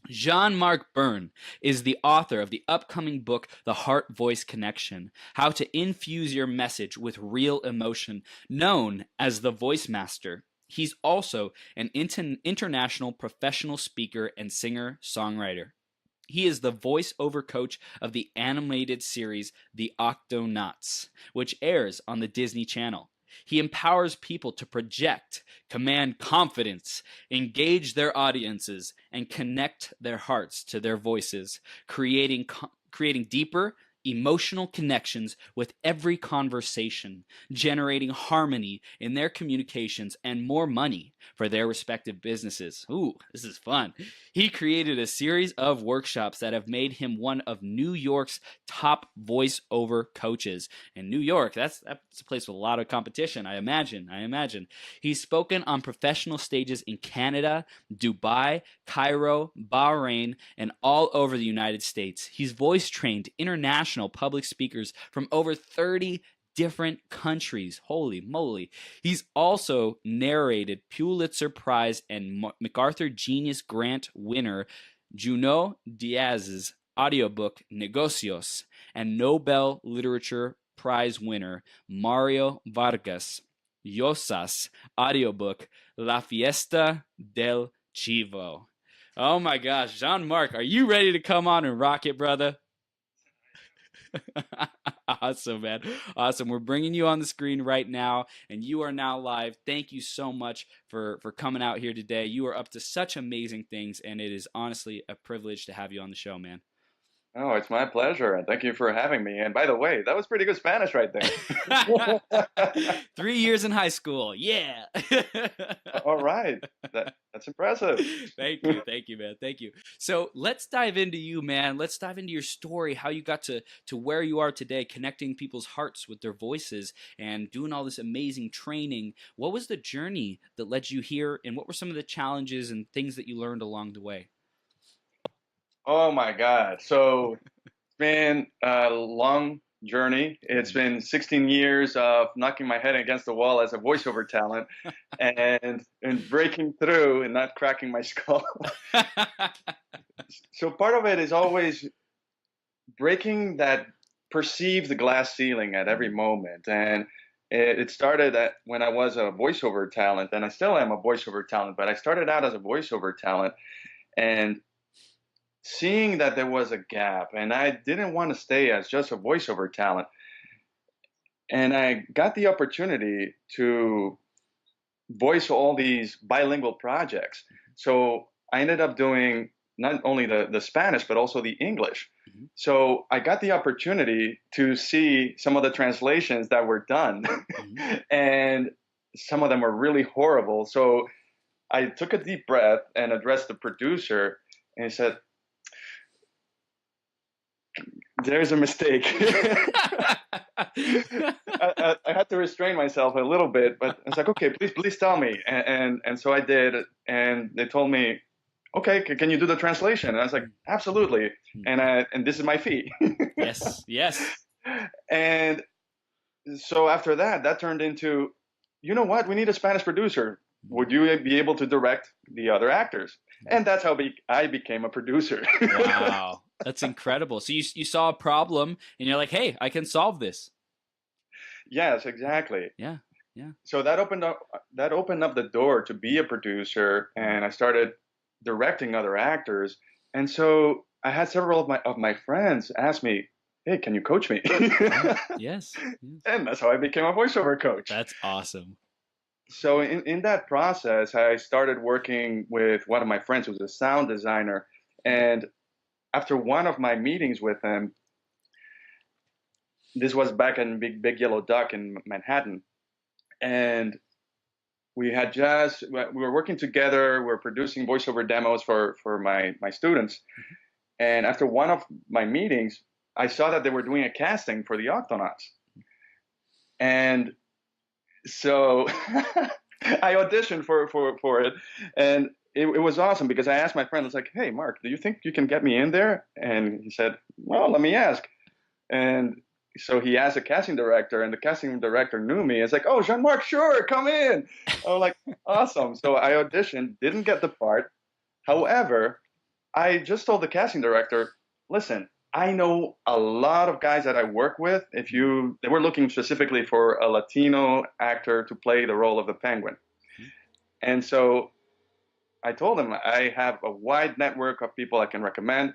Jean-Marc Berne is the author of the upcoming book, The Heart-Voice Connection, How to Infuse Your Message with Real Emotion, known as the Voice Master. He's also an international professional speaker and singer-songwriter. He is the voiceover coach of the animated series The Octonauts, which airs on the Disney Channel. He empowers people to project, command confidence, engage their audiences, and connect their hearts to their voices, creating deeper emotional connections with every conversation, generating harmony in their communications and more money for their respective businesses. Ooh, this is fun. He created a series of workshops that have made him one of New York's top voiceover coaches. And New York, that's a place with a lot of competition, I imagine. He's spoken on professional stages in Canada, Dubai, Cairo, Bahrain, and all over the United States. He's voice trained international public speakers from over 30 different countries. Holy moly. He's also narrated Pulitzer Prize and MacArthur Genius Grant winner Junot Díaz's audiobook Negocios and Nobel Literature Prize winner Mario Vargas Llosa's audiobook La Fiesta del Chivo. Oh my gosh, Jean-Marc, are you ready to come on and rock it, brother? Awesome, man. Awesome. We're bringing you on the screen right now, and you are now live. Thank you so much for coming out here today. You are up to such amazing things, and it is honestly a privilege to have you on the show, man. Oh, it's my pleasure, and thank you for having me. And by the way, that was pretty good Spanish right there. 3 years in high school. Yeah. All right. That's impressive. Thank you, man. Thank you. So let's dive into you, man. Let's dive into your story, how you got to where you are today, connecting people's hearts with their voices and doing all this amazing training. What was the journey that led you here, and what were some of the challenges and things that you learned along the way? Oh my God. So it's been a long journey. It's been 16 years of knocking my head against the wall as a voiceover talent and breaking through and not cracking my skull. So part of it is always breaking that perceived glass ceiling at every moment. And it started when I was a voiceover talent, and I still am a voiceover talent, but I started out as a voiceover talent and seeing that there was a gap, and I didn't want to stay as just a voiceover talent. And I got the opportunity to voice all these bilingual projects. So I ended up doing not only the Spanish, but also the English. Mm-hmm. So I got the opportunity to see some of the translations that were done, mm-hmm. and some of them were really horrible. So I took a deep breath and addressed the producer, and he said, "There's a mistake." I had to restrain myself a little bit, but I was like, "Okay, please tell me." And so I did, and they told me, "Okay, can you do the translation?" And I was like, "Absolutely." And this is my fee. Yes. And so after that turned into, you know what? We need a Spanish producer. Would you be able to direct the other actors? And that's how I became a producer. Wow. That's incredible. So you saw a problem and you're like, "Hey, I can solve this." Yes, exactly. Yeah. So that opened up the door to be a producer, and I started directing other actors. And so I had several of my friends ask me, "Hey, can you coach me?" Yes. And that's how I became a voiceover coach. That's awesome. So in that process, I started working with one of my friends who's a sound designer. And after one of my meetings with him, this was back in Big Yellow Duck in Manhattan, and we were working together. We were producing voiceover demos for my students. Mm-hmm. And after one of my meetings, I saw that they were doing a casting for the Octonauts. And so I auditioned for it, and it was awesome because I asked my friend, I was like, "Hey, Mark, do you think you can get me in there?" And he said, "Well, let me ask." And so he asked the casting director, and the casting director knew me. It's like, "Oh, Jean-Marc, sure, come in." I was like, awesome. So I auditioned, didn't get the part. However, I just told the casting director, listen, I know a lot of guys that I work with. They were looking specifically for a Latino actor to play the role of the Penguin. And so I told them I have a wide network of people I can recommend.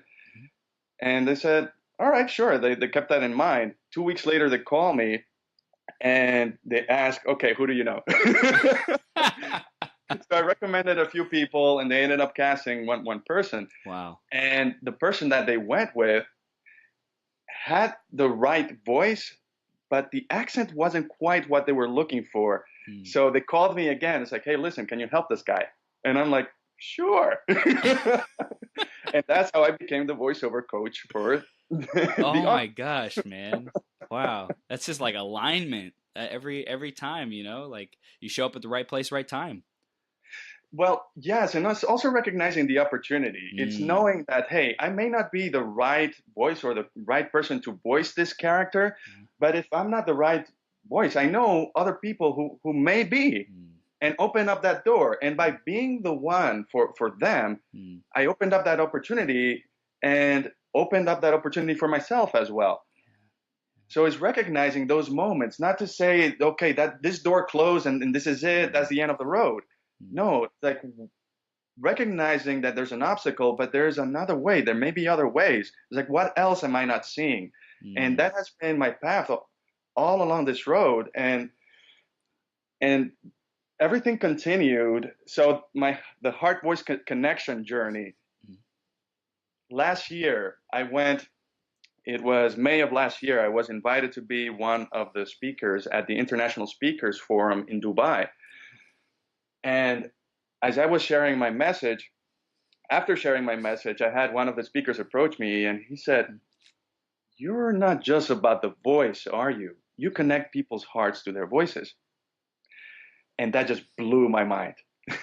And they said, all right, sure. They kept that in mind. 2 weeks later, they call me and they ask, okay, who do you know? So I recommended a few people, and they ended up casting one person. Wow. And the person that they went with had the right voice, but the accent wasn't quite what they were looking for. So they called me again. It's like, hey, listen, can you help this guy? And I'm like, sure. And that's how I became the voiceover coach for Oh my gosh, man. Wow. That's just like alignment every time, you know, like you show up at the right place, right time. Well, yes, and it's also recognizing the opportunity. It's knowing that, hey, I may not be the right voice or the right person to voice this character, but if I'm not the right voice, I know other people who may be, and open up that door. And by being the one for them, I opened up that opportunity and opened up that opportunity for myself as well. So it's recognizing those moments, not to say, okay, that this door closed and this is it, that's the end of the road. No, it's like recognizing that there's an obstacle, but there's another way. There may be other ways. It's like, what else am I not seeing? And that has been my path all along this road. And everything continued. So the heart voice connection journey. Last year, it was May of last year, I was invited to be one of the speakers at the International Speakers Forum in Dubai. And as I was sharing my message, after sharing my message, I had one of the speakers approach me and he said, "You're not just about the voice, are you? You connect people's hearts to their voices." And that just blew my mind. Yes.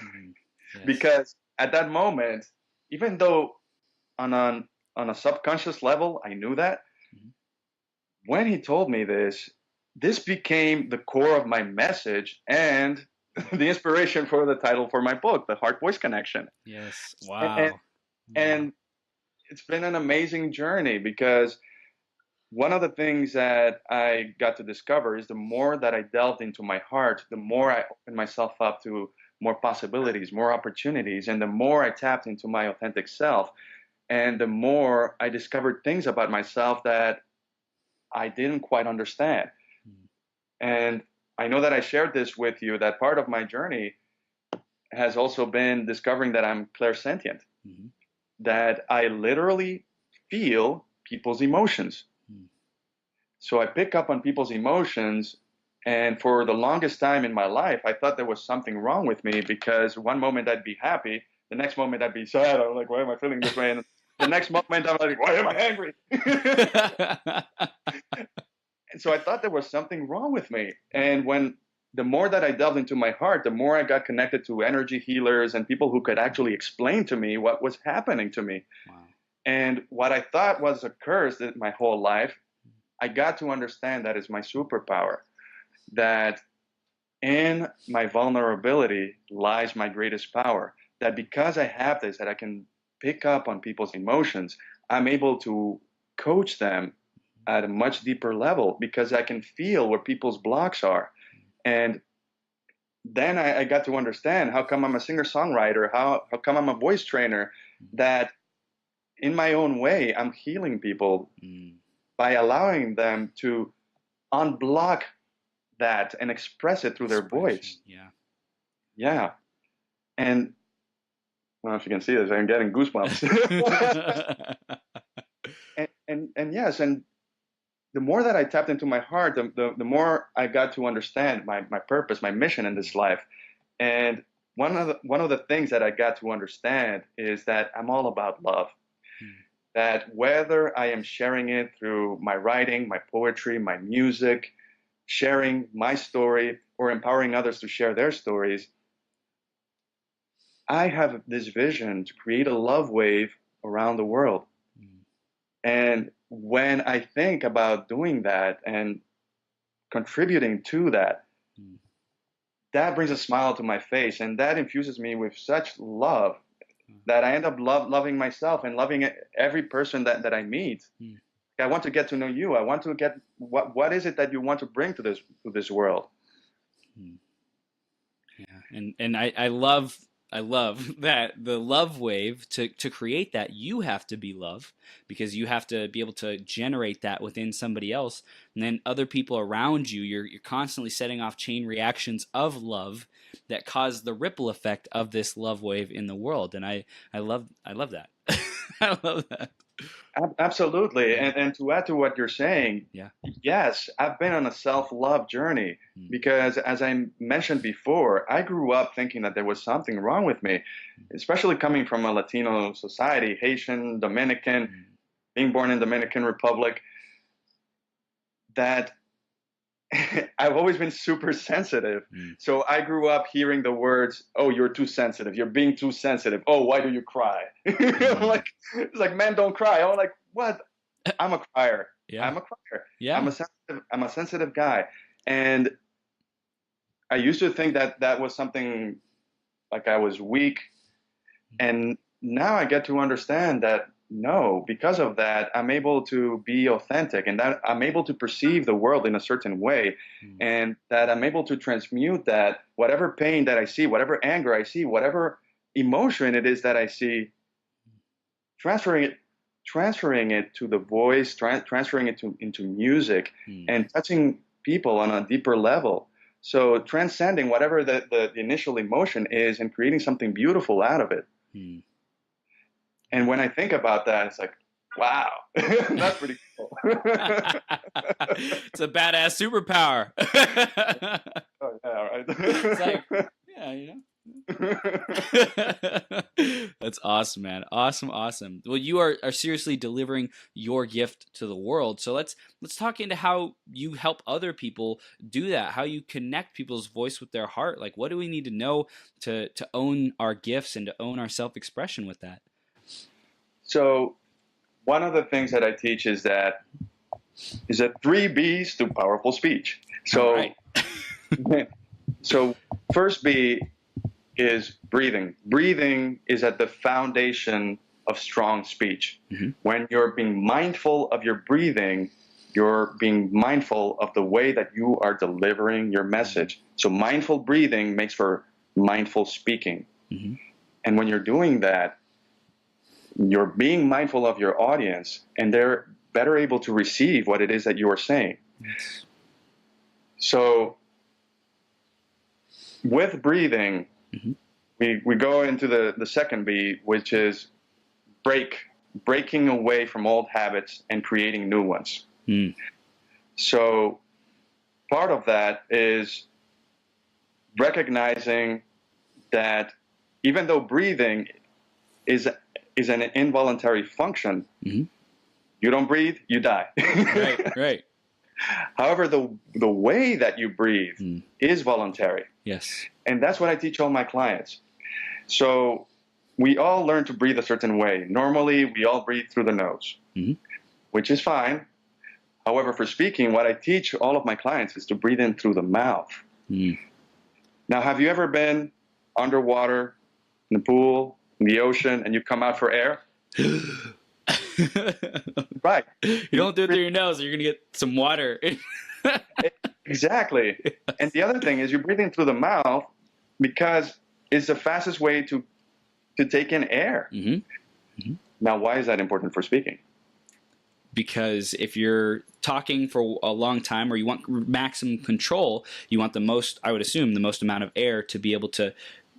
Because at that moment, even though on a subconscious level, I knew that, when he told me this became the core of my message and the inspiration for the title for my book, The Heart-Voice Connection. Yes. Wow. And it's been an amazing journey because one of the things that I got to discover is the more that I delved into my heart, the more I opened myself up to more possibilities, more opportunities, and the more I tapped into my authentic self, and the more I discovered things about myself that I didn't quite understand. And I know that I shared this with you, that part of my journey has also been discovering that I'm clairsentient, that I literally feel people's emotions. So I pick up on people's emotions, and for the longest time in my life, I thought there was something wrong with me because one moment I'd be happy, the next moment I'd be sad. I'm like, why am I feeling this way? And the next moment I'm like, why am I angry? And so I thought there was something wrong with me. And the more that I delved into my heart, the more I got connected to energy healers and people who could actually explain to me what was happening to me. Wow. And what I thought was a curse that my whole life, I got to understand that is my superpower, that in my vulnerability lies my greatest power, that because I have this, that I can pick up on people's emotions, I'm able to coach them at a much deeper level because I can feel where people's blocks are. And then I got to understand how come I'm a singer-songwriter, how come I'm a voice trainer, that in my own way, I'm healing people by allowing them to unblock that and express it through their voice. Yeah. And I don't know if you can see this, I'm getting goosebumps. and yes, and the more that I tapped into my heart, the more I got to understand my purpose, my mission in this life. And one of the things that I got to understand is that I'm all about love. That whether I am sharing it through my writing, my poetry, my music, sharing my story, or empowering others to share their stories, I have this vision to create a love wave around the world. And when I think about doing that and contributing to that, that brings a smile to my face, and that infuses me with such love that I end up loving myself and loving every person that I meet. I want to get to know you. I want to get what is it that you want to bring to this world. Yeah, and I love that the love wave, to create that, you have to be love, because you have to be able to generate that within somebody else, and then other people around you, you're constantly setting off chain reactions of love that cause the ripple effect of this love wave in the world. And I love that. I love that. Absolutely. And to add to what you're saying, yes, I've been on a self-love journey, because as I mentioned before, I grew up thinking that there was something wrong with me, especially coming from a Latino society, Haitian, Dominican, being born in Dominican Republic, that I've always been super sensitive. So I grew up hearing the words, "Oh, you're too sensitive. You're being too sensitive. Oh, why do you cry?" It's like, men don't cry. I'm like, what? I'm a crier. I'm a crier. I'm a sensitive guy. And I used to think that was something like I was weak. And now I get to understand that no, because of that, I'm able to be authentic, and that I'm able to perceive the world in a certain way, and that I'm able to transmute that, whatever pain that I see, whatever anger I see, whatever emotion it is that I see, transferring it to the voice, transferring it into music, and touching people on a deeper level. So transcending whatever the initial emotion is and creating something beautiful out of it. And when I think about that, it's like, wow, that's pretty cool. It's a badass superpower. Oh, yeah, right. It's like, yeah, That's awesome, man. Awesome. Well, you are seriously delivering your gift to the world. So let's talk into how you help other people do that, how you connect people's voice with their heart. Like, what do we need to know to own our gifts and to own our self-expression with that? So one of the things that I teach is that 3 B's to powerful speech. So, so first B is breathing. Breathing is at the foundation of strong speech. When you're being mindful of your breathing, you're being mindful of the way that you are delivering your message. So mindful breathing makes for mindful speaking. And when you're doing that, you're being mindful of your audience, and they're better able to receive what it is that you are saying. So with breathing, we go into the second B, which is breaking away from old habits and creating new ones. So part of that is recognizing that even though breathing is an involuntary function, you don't breathe, you die. Right. However, the way that you breathe is voluntary. Yes. And that's what I teach all my clients. So we all learn to breathe a certain way. Normally, we all breathe through the nose, which is fine. However, for speaking, what I teach all of my clients is to breathe in through the mouth. Now, have you ever been underwater, in the pool, in the ocean, and you come out for air? Right. You don't do it through your nose, or you're going to get some water. Exactly. And the other thing is you're breathing through the mouth because it's the fastest way to take in air. Now, why is that important for speaking? Because if you're talking for a long time, or you want maximum control, you want the most, I would assume, the most amount of air to be able to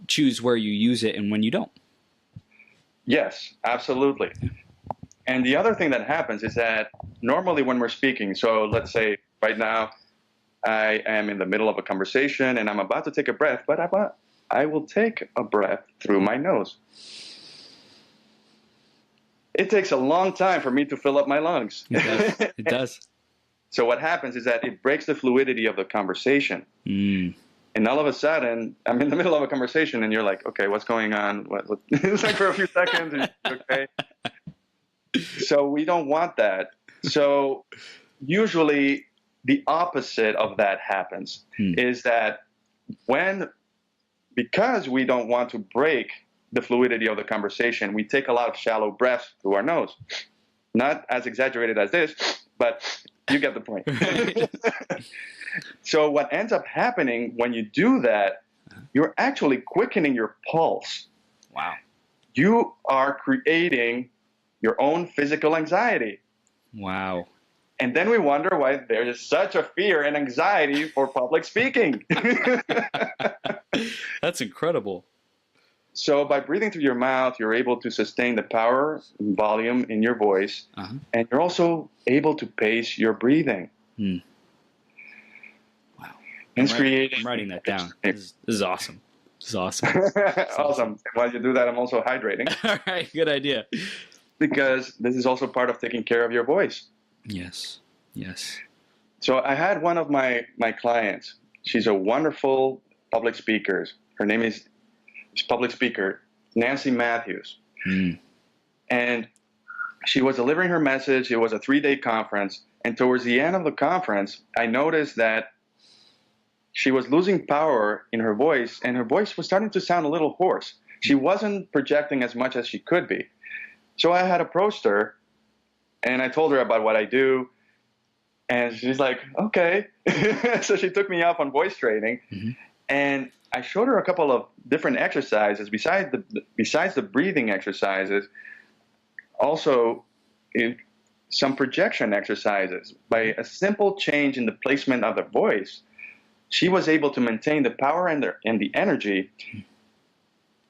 choose where you use it and when you don't. Yes, absolutely. And the other thing that happens is that normally when we're speaking, so let's say right now I am in the middle of a conversation and I'm about to take a breath, but I will take a breath through my nose. It takes a long time for me to fill up my lungs. It does. So what happens is that it breaks the fluidity of the conversation. And all of a sudden, I'm in the middle of a conversation and you're like, okay, what's going on? What? It's like for a few seconds, and okay. So we don't want that. So usually the opposite of that happens is that because we don't want to break the fluidity of the conversation, we take a lot of shallow breaths through our nose. Not as exaggerated as this, but you get the point. So what ends up happening when you do that, you're actually quickening your pulse. Wow. You are creating your own physical anxiety. Wow. And then we wonder why there is such a fear and anxiety for public speaking. That's incredible. So by breathing through your mouth, you're able to sustain the power and volume in your voice, and you're also able to pace your breathing. Wow. I'm writing that down. This is awesome. This is awesome. Awesome. While you do that, I'm also hydrating. All right, good idea. Because this is also part of taking care of your voice. Yes. So I had one of my clients. She's a wonderful public speaker. Her name is public speaker Nancy Matthews. And she was delivering her message. It was a 3-day conference. And towards the end of the conference, I noticed that she was losing power in her voice, and her voice was starting to sound a little hoarse. She wasn't projecting as much as she could be. So I had approached her, and I told her about what I do, and she's like, okay. So she took me up on voice training, and I showed her a couple of different exercises besides the breathing exercises, also some projection exercises. By a simple change in the placement of the voice, she was able to maintain the power and the energy,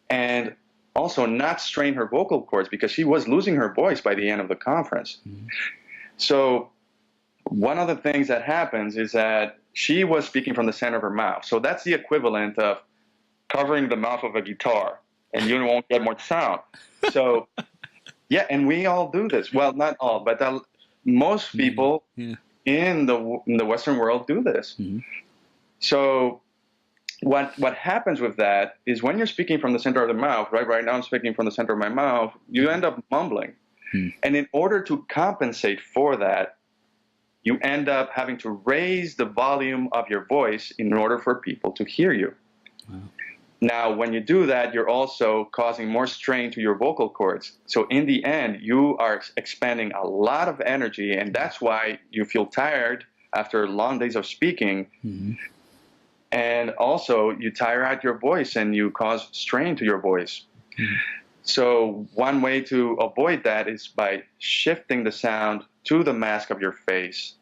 and also not strain her vocal cords, because she was losing her voice by the end of the conference. So one of the things that happens is that she was speaking from the center of her mouth. So that's the equivalent of covering the mouth of a guitar, and you won't get much sound. So, yeah, and we all do this. Well, not all, but most people in the Western world do this. So what happens with that is when you're speaking from the center of the mouth, right now I'm speaking from the center of my mouth, you end up mumbling. And in order to compensate for that, you end up having to raise the volume of your voice in order for people to hear you. Now, when you do that, you're also causing more strain to your vocal cords. So in the end, you are expending a lot of energy, and that's why you feel tired after long days of speaking. And also, you tire out your voice and you cause strain to your voice. So one way to avoid that is by shifting the sound to the mask of your face.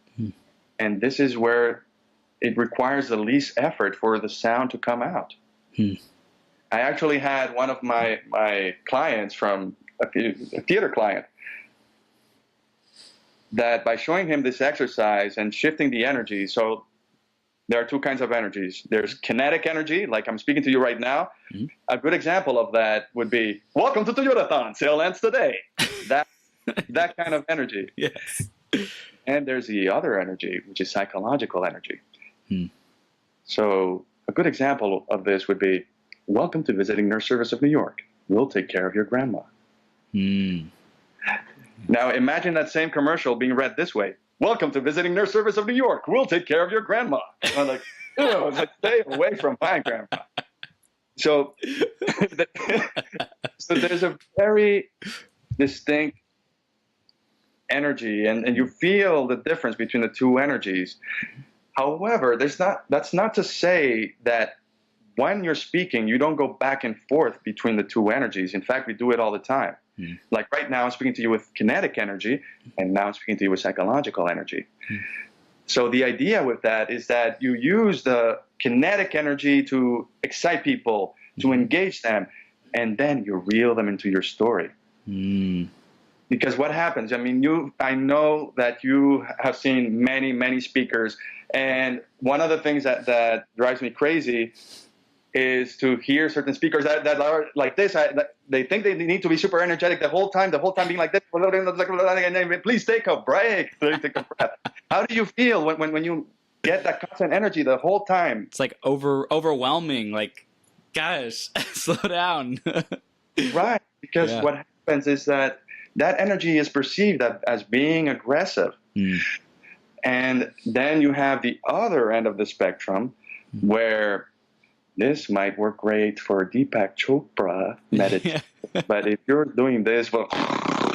And this is where it requires the least effort for the sound to come out. I actually had one of my clients from a theater client that by showing him this exercise and shifting the energy, so there are two kinds of energies. There's kinetic energy, like I'm speaking to you right now. A good example of that would be, welcome to Toyotathon, sale ends today. That kind of energy. Yes. And there's the other energy, which is psychological energy. So a good example of this would be, welcome to Visiting Nurse Service of New York. We'll take care of your grandma. Now imagine that same commercial being read this way. Welcome to Visiting Nurse Service of New York. We'll take care of your grandma. And I'm like, oh, stay away from my grandma. So, so there's a very distinct energy, and you feel the difference between the two energies. However, that's not to say that when you're speaking, you don't go back and forth between the two energies. In fact, we do it all the time. Like right now, I'm speaking to you with kinetic energy, and now I'm speaking to you with psychological energy. So the idea with that is that you use the kinetic energy to excite people, to engage them, and then you reel them into your story. Because what happens, I mean, I know that you have seen many, many speakers, and one of the things that drives me crazy is to hear certain speakers that are like this. They think they need to be super energetic the whole time being like this. Please take a break. Take a breath. How do you feel when you get that constant energy the whole time? It's like overwhelming. Like, guys, slow down. Right. Because what happens is that energy is perceived as being aggressive. And then you have the other end of the spectrum where this might work great for Deepak Chopra meditation, but if you're doing this, well,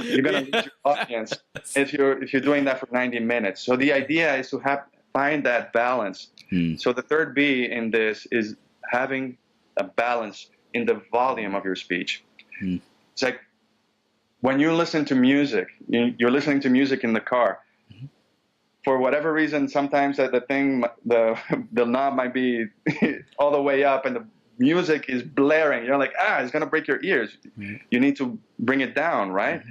you're gonna lose your audience if you're doing that for 90 minutes. So the idea is to find that balance. So the third B in this is having a balance in the volume of your speech. It's like when you listen to music, you're listening to music in the car. For whatever reason, sometimes the knob might be all the way up and the music is blaring. You're like, it's going to break your ears. You need to bring it down, right?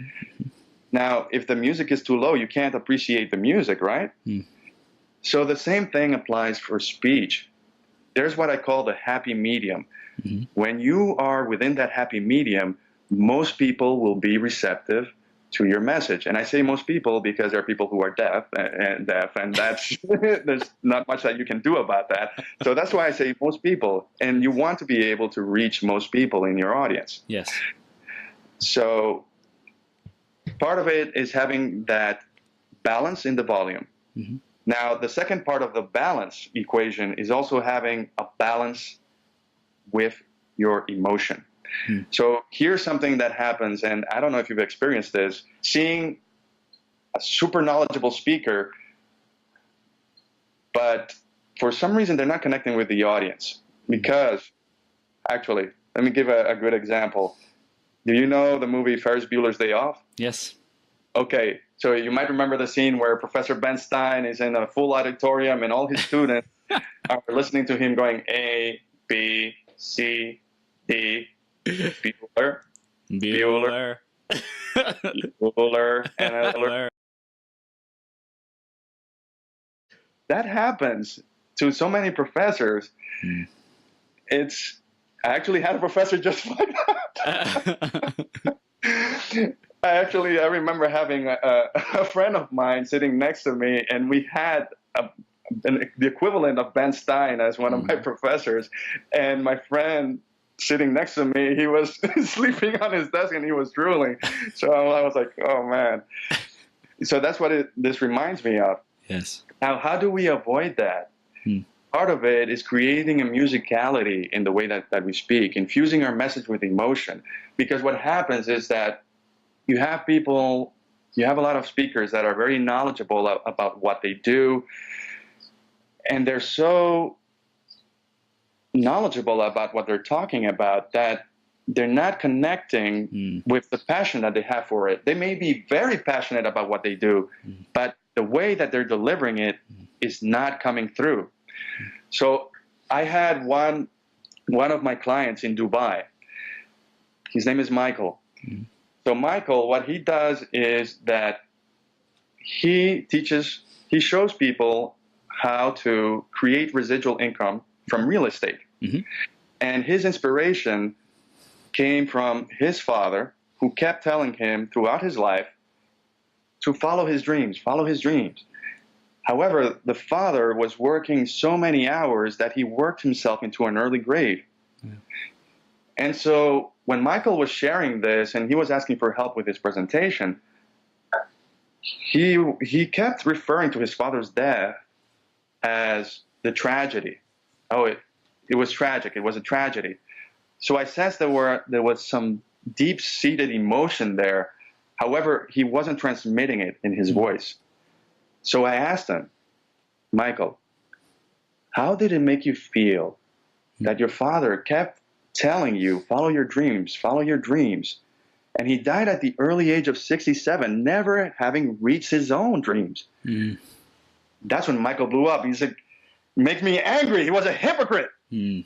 Now, if the music is too low, you can't appreciate the music, right? So the same thing applies for speech. There's what I call the happy medium. When you are within that happy medium, most people will be receptive to your message. And I say most people because there are people who are deaf, and that's there's not much that you can do about that. So that's why I say most people, and you want to be able to reach most people in your audience. Yes. So part of it is having that balance in the volume. Now, the second part of the balance equation is also having a balance with your emotion. So here's something that happens, and I don't know if you've experienced this, seeing a super knowledgeable speaker, but for some reason they're not connecting with the audience. Because, actually, let me give a good example. Do you know the movie Ferris Bueller's Day Off? Yes. Okay, so you might remember the scene where Professor Ben Stein is in a full auditorium and all his students are listening to him going A, B, C, D, Bueller, Bueller, Bueller, and Bueller. That happens to so many professors. I actually had a professor just like that. I remember having a friend of mine sitting next to me, and we had the equivalent of Ben Stein as one of my professors, and my friend sitting next to me, he was sleeping on his desk and he was drooling. So I was like, oh man. So that's what this reminds me of. Yes. Now, how do we avoid that? Part of it is creating a musicality in the way that we speak, infusing our message with emotion. Because what happens is that you have a lot of speakers that are very knowledgeable about what they do, and they're so knowledgeable about what they're talking about that they're not connecting with the passion that they have for it. They may be very passionate about what they do, but the way that they're delivering it is not coming through. So I had one of my clients in Dubai. His name is Michael. So Michael, what he does is that he shows people how to create residual income from real estate. And his inspiration came from his father, who kept telling him throughout his life to follow his dreams, follow his dreams. However, the father was working so many hours that he worked himself into an early grave. And so when Michael was sharing this and he was asking for help with his presentation, he kept referring to his father's death as the tragedy. Oh, it was tragic. It was a tragedy. So I sensed there was some deep-seated emotion there. However, he wasn't transmitting it in his voice. So I asked him, Michael, how did it make you feel that your father kept telling you, follow your dreams, and he died at the early age of 67, never having reached his own dreams? That's when Michael blew up. He said, make me angry. He was a hypocrite. And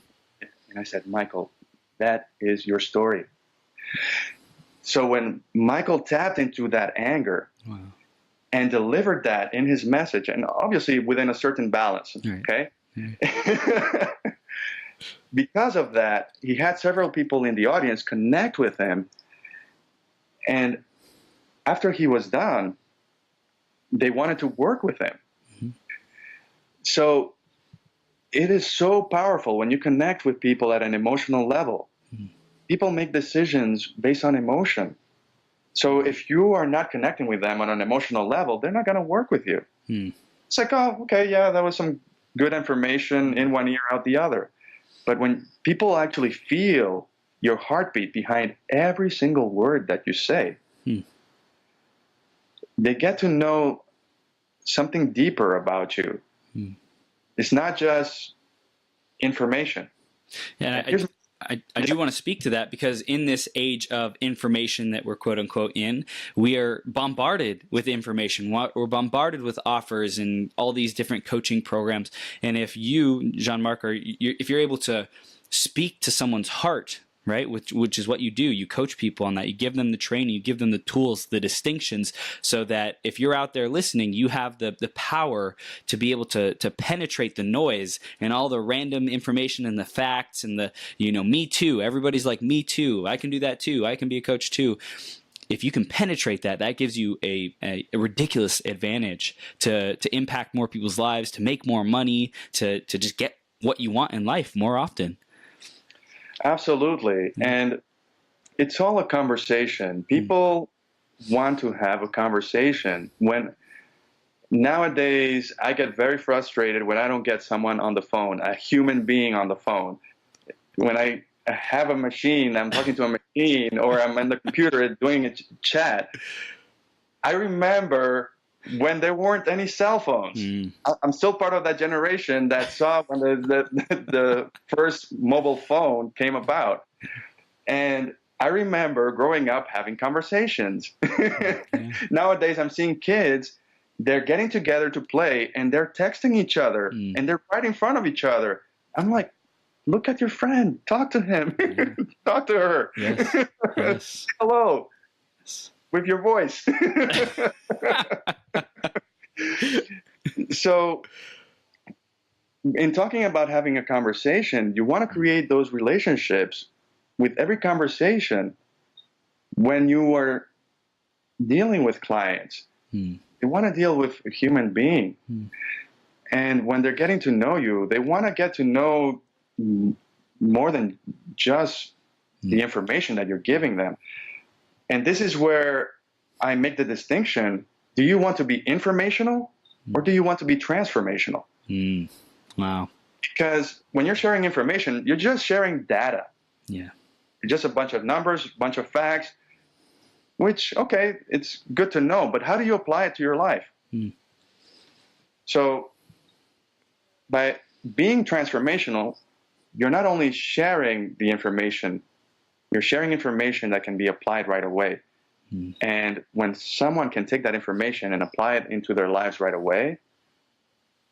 I said, Michael, that is your story. So when Michael tapped into that anger and delivered that in his message, and obviously within a certain balance, okay? Because of that, he had several people in the audience connect with him. And after he was done, they wanted to work with him. So it is so powerful when you connect with people at an emotional level. People make decisions based on emotion. So if you are not connecting with them on an emotional level, they're not going to work with you. It's like, oh, okay, yeah, that was some good information in one ear, out the other. But when people actually feel your heartbeat behind every single word that you say, they get to know something deeper about you. It's not just information. Yeah, I do want to speak to that, because in this age of information that we're quote unquote in, we are bombarded with information. We're bombarded with offers and all these different coaching programs. And if you, Jean-Marc, if you're able to speak to someone's heart, right, which is what you do, you coach people on that. You give them the training, you give them the tools, the distinctions, so that if you're out there listening, you have the power to be able to penetrate the noise and all the random information and the facts and the, me too. Everybody's like, me too. I can do that too. I can be a coach too. If you can penetrate that, that gives you a ridiculous advantage to impact more people's lives, to make more money, to just get what you want in life more often. Absolutely. And it's all a conversation. People want to have a conversation. When nowadays I get very frustrated when I don't get someone on the phone, a human being on the phone. When I have a machine, I'm talking to a machine, or I'm on the computer doing a chat. I remember when there weren't any cell phones. I'm still part of that generation that saw when the first mobile phone came about. And I remember growing up having conversations. Nowadays, I'm seeing kids, they're getting together to play, and they're texting each other, and they're right in front of each other. I'm like, look at your friend. Talk to him. Talk to her. Yes. Hello. With your voice. So, in talking about having a conversation, you want to create those relationships with every conversation. When you are dealing with clients, you want to deal with a human being. And when they're getting to know you, they want to get to know more than just the information that you're giving them. And this is where I make the distinction. Do you want to be informational, or do you want to be transformational? Wow. Because when you're sharing information, you're just sharing data. Yeah. Just a bunch of numbers, a bunch of facts, which, okay, it's good to know, but how do you apply it to your life? So by being transformational, you're not only sharing the information, you're sharing information that can be applied right away. And when someone can take that information and apply it into their lives right away,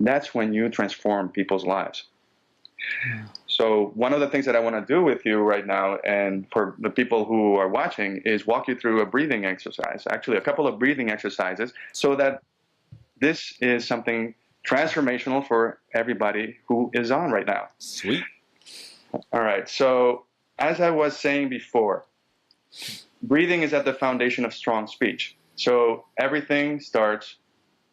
that's when you transform people's lives. So one of the things that I want to do with you right now, and for the people who are watching, is walk you through a breathing exercise, actually a couple of breathing exercises, so that this is something transformational for everybody who is on right now. Sweet. All right. So as I was saying before, breathing is at the foundation of strong speech. So everything starts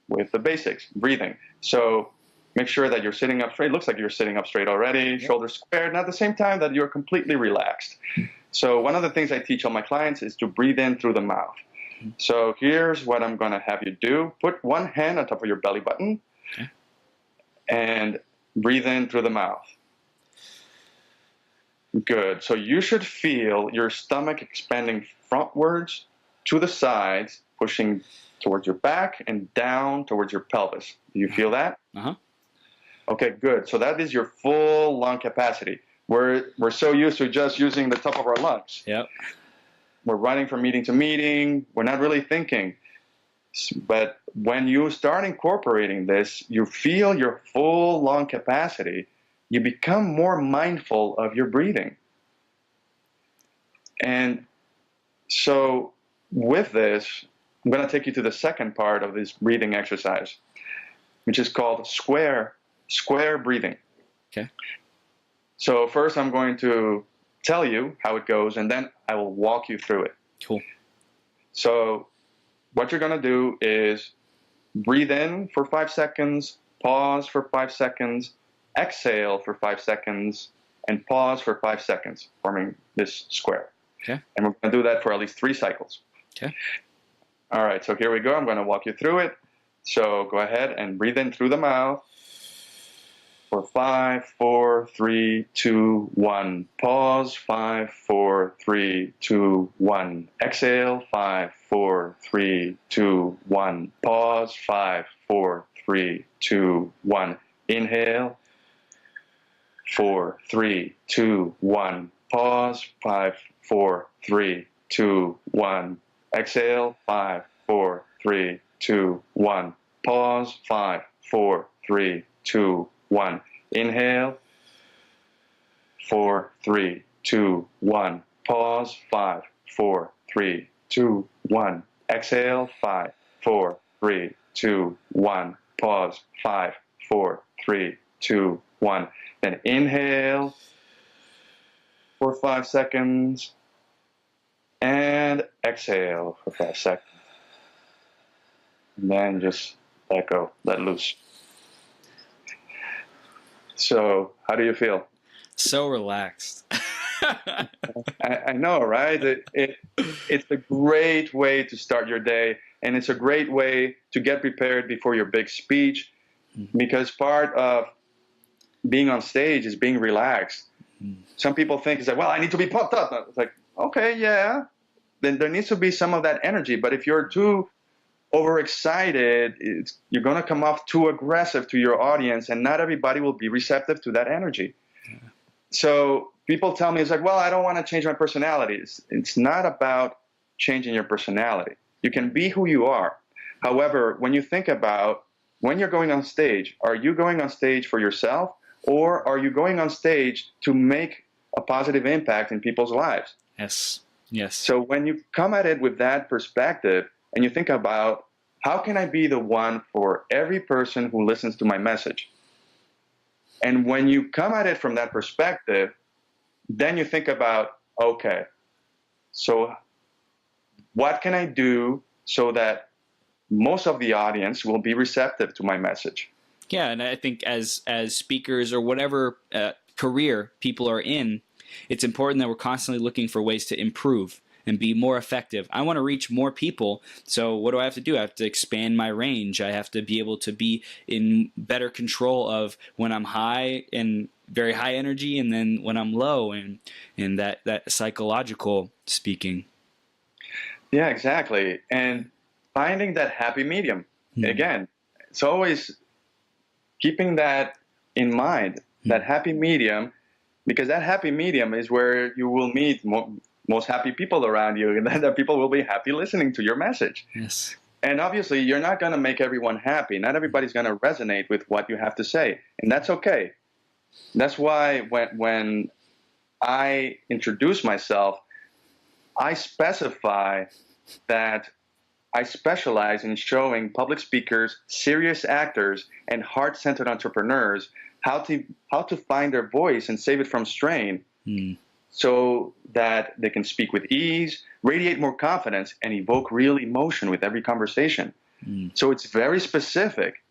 with the basics, breathing. So make sure that you're sitting up straight. Looks like you're sitting up straight already, shoulders squared, and at the same time that you're completely relaxed. So one of the things I teach all my clients is to breathe in through the mouth. So here's what I'm going to have you do. Put one hand on top of your belly button and breathe in through the mouth. Good. So you should feel your stomach expanding frontwards to the sides, pushing towards your back and down towards your pelvis. Do you feel that? Okay, good. So that is your full lung capacity. We're so used to just using the top of our lungs. We're running from meeting to meeting. We're not really thinking. But when you start incorporating this, you feel your full lung capacity. You become more mindful of your breathing. And so with this, I'm going to take you to the second part of this breathing exercise, which is called square breathing. So first I'm going to tell you how it goes, and then I will walk you through it. Cool. So what you're going to do is breathe in for 5 seconds, pause for 5 seconds, exhale for 5 seconds, and pause for 5 seconds, forming this square. And we're going to do that for at least 3 cycles. All right, so here we go. I'm going to walk you through it. So go ahead and breathe in through the mouth. For 5, 4, 3, 2, 1. Pause. 5, 4, 3, 2, 1. Exhale. 5, 4, 3, 2, 1. Pause. 5, 4, 3, 2, 1. Inhale. 4, 3, 2, 1. Pause. 5, 4, 3, 2, 1. Exhale. 5, 4, 3, 2, 1. Pause. 5, 4, 3, 2, 1. Inhale. 4, 3, 2, 1. Pause. 5, 4, 3, 2, 1. Exhale. 5, 4, 3, 2, 1. Pause. 5, 4, 3, 2, 1. Then inhale for 5 seconds and exhale for 5 seconds. And then just let go, let loose. So, how do you feel? So relaxed. I know, right? It's a great way to start your day, and it's a great way to get prepared before your big speech, because part of being on stage is being relaxed. Some people think, well, I need to be pumped up. It's like, okay, yeah. Then there needs to be some of that energy. But if you're too overexcited, you're going to come off too aggressive to your audience, and not everybody will be receptive to that energy. Yeah. So people tell me, it's like, well, I don't want to change my personality. It's not about changing your personality. You can be who you are. However, when you think about when you're going on stage, are you going on stage for yourself, or are you going on stage to make a positive impact in people's lives? Yes. Yes. So when you come at it with that perspective, and you think about, how can I be the one for every person who listens to my message? And when you come at it from that perspective, then you think about, okay, so what can I do so that most of the audience will be receptive to my message? Yeah, and I think as speakers or whatever career people are in, it's important that we're constantly looking for ways to improve and be more effective. I want to reach more people, so what do I have to do? I have to expand my range. I have to be able to be in better control of when I'm high and very high energy, and then when I'm low, and that psychological speaking. Yeah, exactly. And finding that happy medium. Again, it's always keeping that in mind, that happy medium, because that happy medium is where you will meet most happy people around you, and that people will be happy listening to your message. Yes. And obviously, you're not going to make everyone happy. Not everybody's going to resonate with what you have to say, and that's okay. That's why when I introduce myself, I specify that I specialize in showing public speakers, serious actors, and heart-centered entrepreneurs how to find their voice and save it from strain, so that they can speak with ease, radiate more confidence, and evoke real emotion with every conversation. So it's very specific.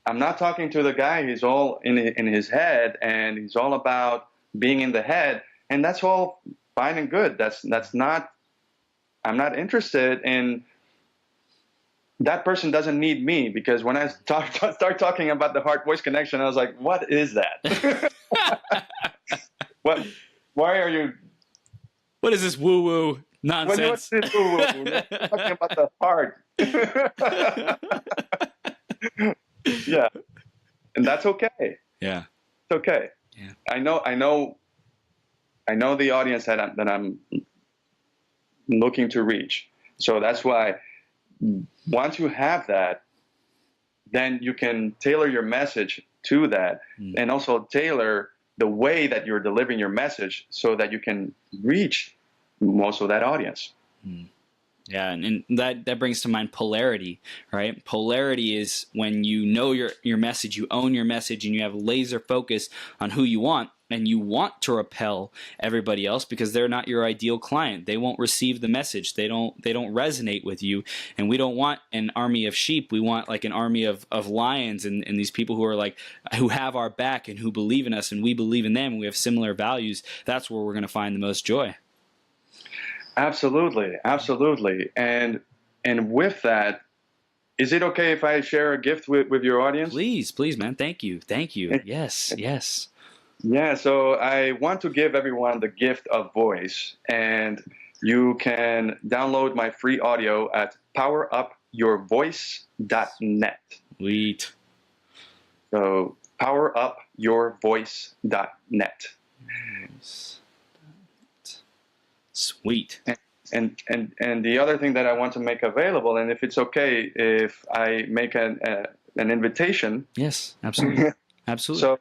I'm not talking to the guy who's all in his head, and he's all about being in the head, and that's all fine and good. That's not. I'm not interested in. That person doesn't need me, because when I start talking about the heart-voice connection, I was like, what is that? What? Why are you? What is this woo-woo nonsense? What's this woo-woo? We're talking about the heart. Yeah, and that's okay. Yeah, it's okay. Yeah, I know the audience that I'm looking to reach. So that's why once you have that, then you can tailor your message to that, and also tailor the way that you're delivering your message so that you can reach most of that audience. Yeah, and that brings to mind polarity, right? Polarity is when you know your message, you own your message, and you have laser focus on who you want, and you want to repel everybody else because they're not your ideal client. They won't receive the message. They don't resonate with you. And we don't want an army of sheep. We want like an army of lions, and these people who have our back and who believe in us, and we believe in them, and we have similar values. That's where we're going to find the most joy. Absolutely. And with that, is it okay if I share a gift with your audience? Please, man. Thank you. Yes. Yeah, so I want to give everyone the gift of voice, and you can download my free audio at powerupyourvoice.net. Sweet. So powerupyourvoice.net. Sweet. And the other thing that I want to make available, and if it's okay if I make an invitation. Yes, absolutely. So,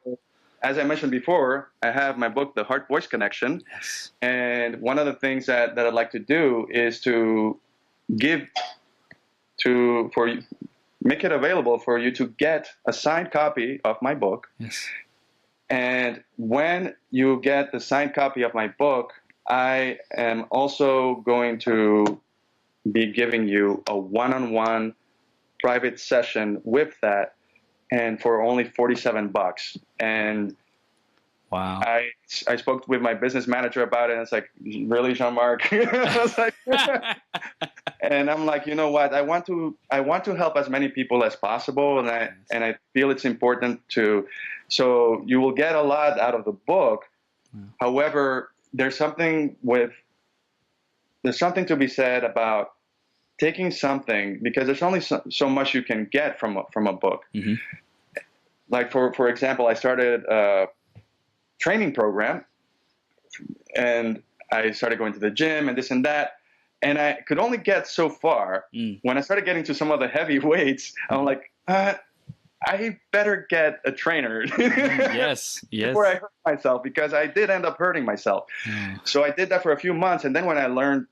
as I mentioned before, I have my book, The Heart-Voice Connection. Yes. And one of the things that I'd like to do is to make it available for you to get a signed copy of my book. Yes. And when you get the signed copy of my book, I am also going to be giving you a one-on-one private session with that, and for only $47. And wow. I spoke with my business manager about it, and it's like, really, Jean-Marc? I was like, and I'm like, you know what? I want to help as many people as possible, and I feel it's important to. So you will get a lot out of the book. Wow. However, there's something to be said about taking something, because there's only so much you can get from a book. Mm-hmm. Like for example, I started a training program, and I started going to the gym and this and that, and I could only get so far. When I started getting to some of the heavy weights, I'm like, I better get a trainer. Yes. Before I hurt myself, because I did end up hurting myself. So I did that for a few months, and then when I learned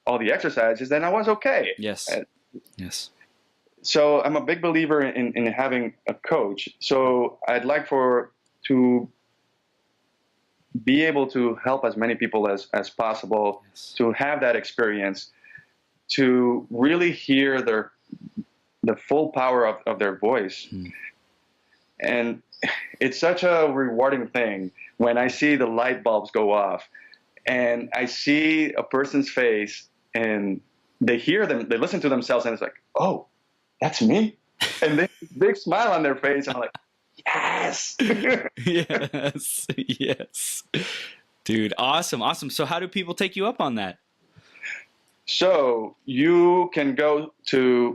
all the exercises, then I was okay. Yes. So I'm a big believer in having a coach. So I'd like to be able to help as many people as possible, to have that experience, to really hear the full power of their voice. And it's such a rewarding thing when I see the light bulbs go off, and I see a person's face, and they listen to themselves, and it's like, oh, that's me. And they big smile on their face, and I'm like, yes. Yes. Dude, awesome. So how do people take you up on that? So you can go to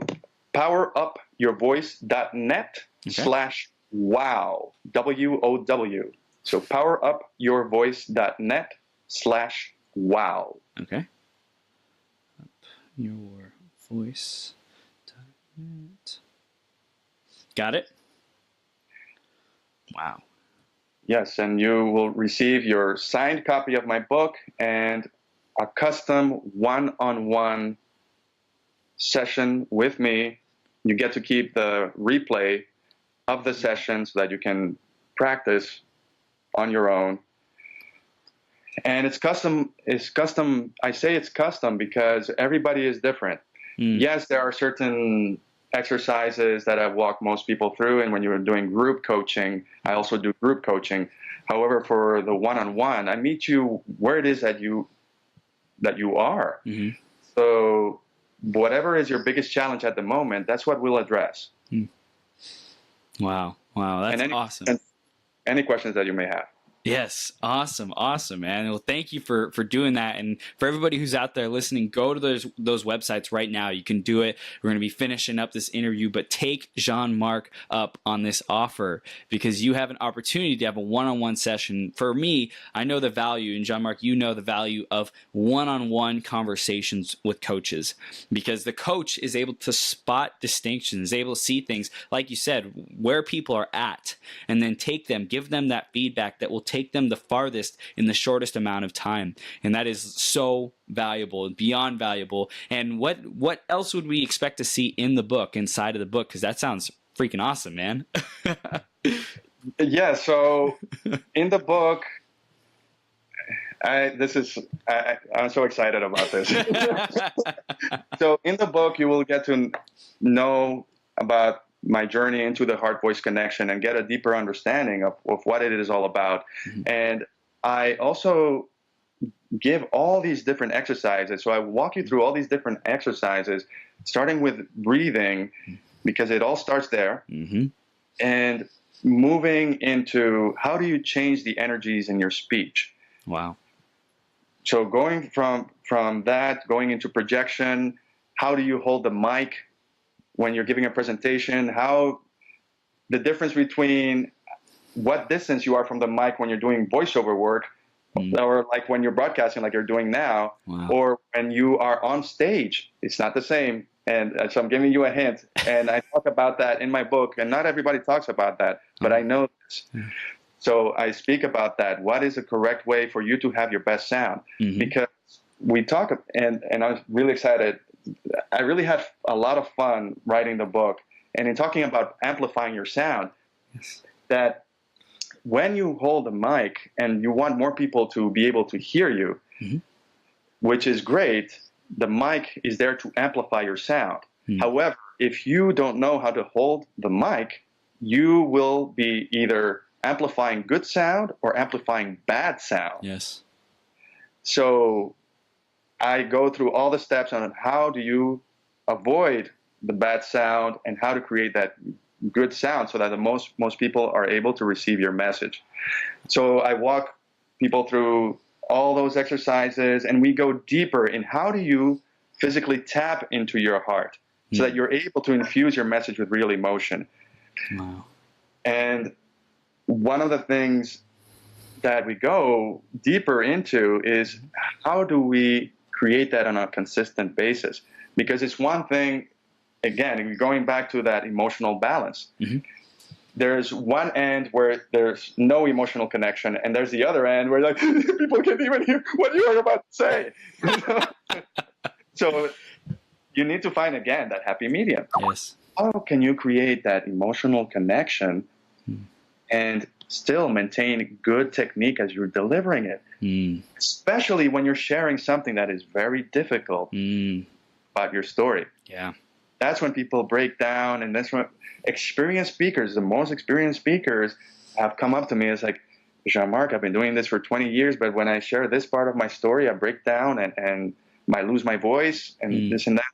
powerupyourvoice.net /wow, WOW. So powerupyourvoice.net/wow. Okay. Yourvoice.net. Got it? Wow. Yes, and you will receive your signed copy of my book and a custom one-on-one session with me. You get to keep the replay of the session so that you can practice on your own. And it's custom. I say it's custom because everybody is different. Yes, there are certain exercises that I've walked most people through, and when you're doing group coaching, I also do group coaching. However, for the one-on-one, I meet you where it is that you are. Mm-hmm. So whatever is your biggest challenge at the moment, that's what we'll address. Wow, that's awesome. And any questions that you may have. Yes. Awesome, man. Well, thank you for doing that. And for everybody who's out there listening, go to those websites right now. You can do it. We're going to be finishing up this interview, but take Jean-Marc up on this offer, because you have an opportunity to have a one-on-one session. For me, I know the value, and Jean-Marc, you know the value of one-on-one conversations with coaches, because the coach is able to spot distinctions, is able to see things, like you said, where people are at, and then give them that feedback that will take them the farthest in the shortest amount of time. And that is so valuable, beyond valuable. And what else would we expect to see in the book, inside of the book? Because that sounds freaking awesome, man. Yeah, so in the book, I'm so excited about this. So in the book, you will get to know about my journey into the heart-voice connection and get a deeper understanding of what it is all about. Mm-hmm. And I also give all these different exercises. So I walk you through all these different exercises, starting with breathing, because it all starts there, and moving into how do you change the energies in your speech. Wow. So going from that, going into projection, how do you hold the mic when you're giving a presentation, how the difference between what distance you are from the mic when you're doing voiceover work, or like when you're broadcasting like you're doing now, or when you are on stage, it's not the same. And so I'm giving you a hint, and I talk about that in my book, and not everybody talks about that, but I know this. So I speak about that. What is the correct way for you to have your best sound? Because we talk, and I was really excited. I really had a lot of fun writing the book, and in talking about amplifying your sound, that when you hold a mic and you want more people to be able to hear you, which is great, the mic is there to amplify your sound. However, if you don't know how to hold the mic, you will be either amplifying good sound or amplifying bad sound. Yes. So I go through all the steps on how do you avoid the bad sound and how to create that good sound so that the most people are able to receive your message. So I walk people through all those exercises, and we go deeper in how do you physically tap into your heart so that you're able to infuse your message with real emotion. Wow. And one of the things that we go deeper into is how do we create that on a consistent basis? Because it's one thing, again, going back to that emotional balance. There's one end where there's no emotional connection, and there's the other end where like people can't even hear what you are about to say. So you need to find, again, that happy medium. Yes. How can you create that emotional connection and still maintain good technique as you're delivering it? Especially when you're sharing something that is very difficult about your story. Yeah. That's when people break down, and that's when experienced speakers, the most experienced speakers, have come up to me. It's like, Jean-Marc, I've been doing this for 20 years, but when I share this part of my story, I break down and I lose my voice and this and that.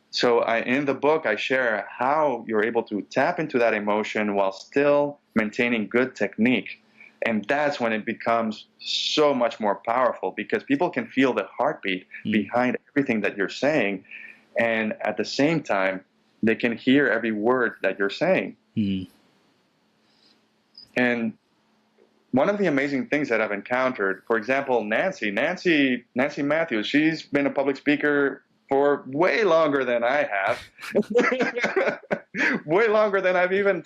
So in the book, I share how you're able to tap into that emotion while still maintaining good technique. And that's when it becomes so much more powerful, because people can feel the heartbeat behind everything that you're saying. And at the same time, they can hear every word that you're saying. And one of the amazing things that I've encountered, for example, Nancy Matthews, she's been a public speaker for way longer than I have. Way longer than I've even,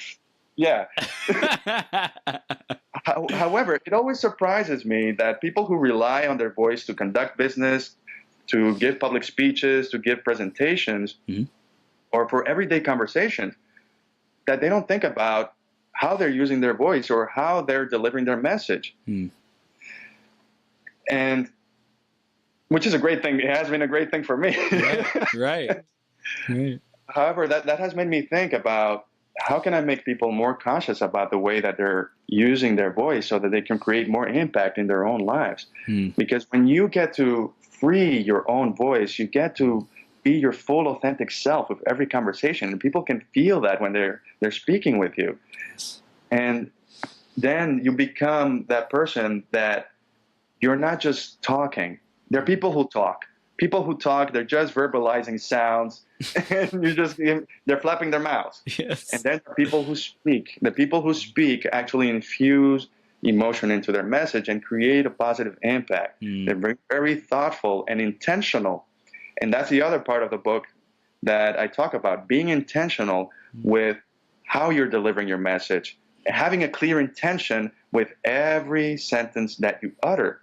However, it always surprises me that people who rely on their voice to conduct business, to give public speeches, to give presentations, or for everyday conversations, that they don't think about how they're using their voice or how they're delivering their message. And which is a great thing. It has been a great thing for me. Right. However, that has made me think about how can I make people more conscious about the way that they're using their voice so that they can create more impact in their own lives. Because when you get to free your own voice, you get to be your full authentic self with every conversation, and people can feel that when they're speaking with you. And then you become that person that you're not just talking. There are people who talk. They're just verbalizing sounds, and they're flapping their mouths. Yes. And then there are people who speak. The people who speak actually infuse emotion into their message and create a positive impact. They're very thoughtful and intentional. And that's the other part of the book that I talk about, being intentional with how you're delivering your message, and having a clear intention with every sentence that you utter.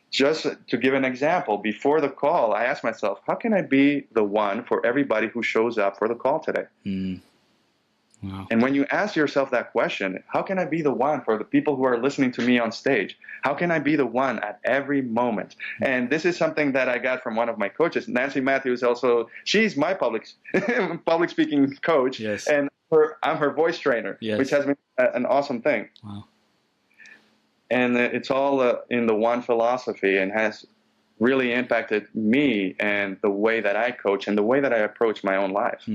Just to give an example, before the call, I asked myself, how can I be the one for everybody who shows up for the call today? Wow. And when you ask yourself that question, how can I be the one for the people who are listening to me on stage? How can I be the one at every moment? And this is something that I got from one of my coaches. Nancy Matthews also, she's my public speaking coach. Yes. And I'm her voice trainer, Yes. which has been an awesome thing. Wow. and it's all in the one philosophy, and has really impacted me and the way that I coach and the way that I approach my own life.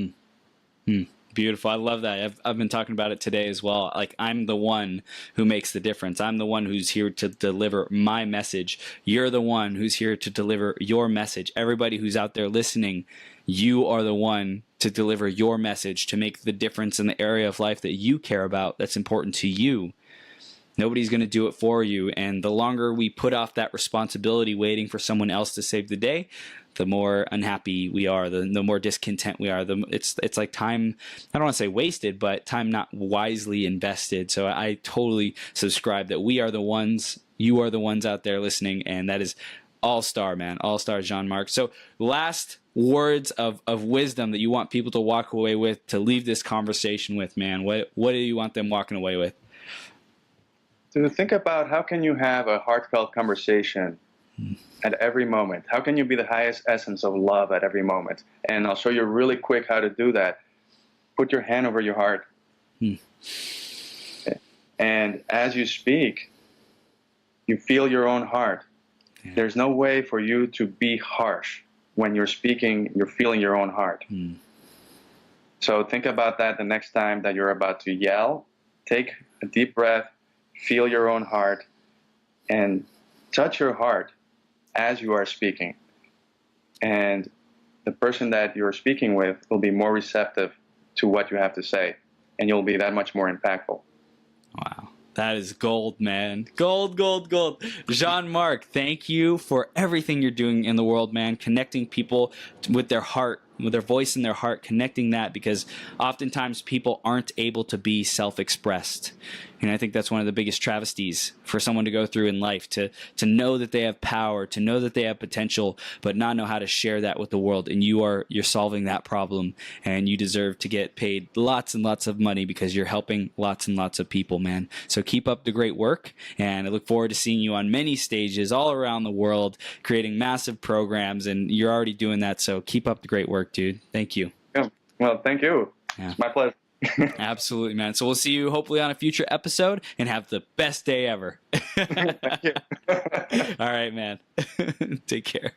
Beautiful. I love that. I've been talking about it today as well. Like, I'm the one who makes the difference. I'm the one who's here to deliver my message. You're the one who's here to deliver your message. Everybody who's out there listening, you are the one to deliver your message, to make the difference in the area of life that you care about, that's important to you. Nobody's going to do it for you. And the longer we put off that responsibility waiting for someone else to save the day, the more unhappy we are, the more discontent we are. It's like time, I don't want to say wasted, but time not wisely invested. So I totally subscribe that we are the ones, you are the ones out there listening, and that is all-star, man. All-star Jean-Marc. So last words of wisdom that you want people to walk away with, to leave this conversation with, man. What do you want them walking away with? To think about, how can you have a heartfelt conversation at every moment? How can you be the highest essence of love at every moment? And I'll show you really quick how to do that. Put your hand over your heart. And as you speak, you feel your own heart. Yeah. There's no way for you to be harsh when you're speaking, you're feeling your own heart. So think about that the next time that you're about to yell. Take a deep breath, feel your own heart, and touch your heart as you are speaking. And the person that you're speaking with will be more receptive to what you have to say, and you'll be that much more impactful. Wow. That is gold, man. Gold, gold, gold. Jean-Marc, thank you for everything you're doing in the world, man. Connecting people with their heart, with their voice and their heart, connecting that, because oftentimes people aren't able to be self-expressed. And I think that's one of the biggest travesties for someone to go through in life, to know that they have power, to know that they have potential, but not know how to share that with the world. And you're solving that problem, and you deserve to get paid lots and lots of money because you're helping lots and lots of people, man. So keep up the great work, and I look forward to seeing you on many stages all around the world, creating massive programs, and you're already doing that. So keep up the great work, dude. Thank you. Yeah. Well, thank you. Yeah. It's my pleasure. Absolutely, man. So we'll see you hopefully on a future episode, and have the best day ever. Thank you. All right, man. Take care.